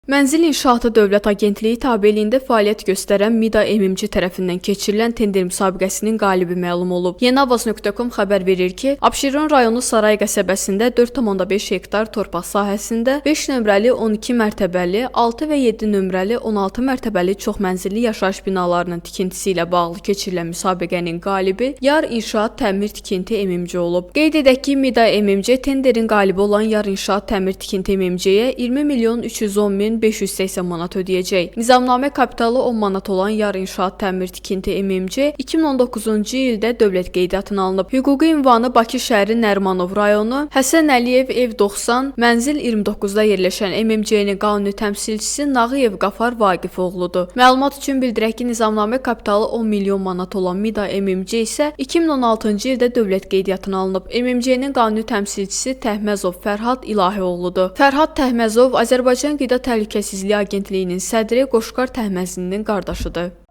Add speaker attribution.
Speaker 1: Mənzil İnşaatı Dövlət Agentliyi tabeliyində fəaliyyət göstərən Mida MMC tərəfindən keçirilən tender müsabiqəsinin qalibi məlum olub. Yenavaz.com xəbər verir ki, Abşeron rayonu Saray qəsəbəsində 4,5 hektar torpaq sahəsində 5 nömrəli 12 mərtəbəli, 6 və 7 nömrəli 16 mərtəbəli çoxmənzilli yaşayış binalarının tikintisi ilə bağlı keçirilən müsabiqənin qalibi Yar İnşaat Təmir Tikinti MMC olub. Qeyd edək ki, Mida MMC tenderin qalibi olan Yar İnşaat Təmir Tikinti MMC-yə 20 milyon 310 min 580 manat ödəyəcək. Nizamnamə kapitalı 10 manat olan Yar İnşaat Təmir Tikinti MMC 2019-cu ildə dövlət qeydiyyatına alınıb. Hüquqi ünvanı Bakı şəhəri Nərimanov rayonu, Həsən Əliyev ev 90, mənzil 29-da yerləşən MMC-nin qanuni təmsilçisi Nağıyev Qafar Vaqif oğludur. Məlumat üçün bildirək ki, nizamnamə kapitalı 10 milyon manat olan Mida MMC isə 2016-cı ildə dövlət qeydiyyatına alınıb. MMC-nin qanuni təmsilçisi Təhməzov Fərhad İlahioğludur. Fərhad Təhməzov Azərbaycan Qida Təhlükəsizliyi Agentliyinin sədri Qoşqar Təhməzlinin qardaşıdır.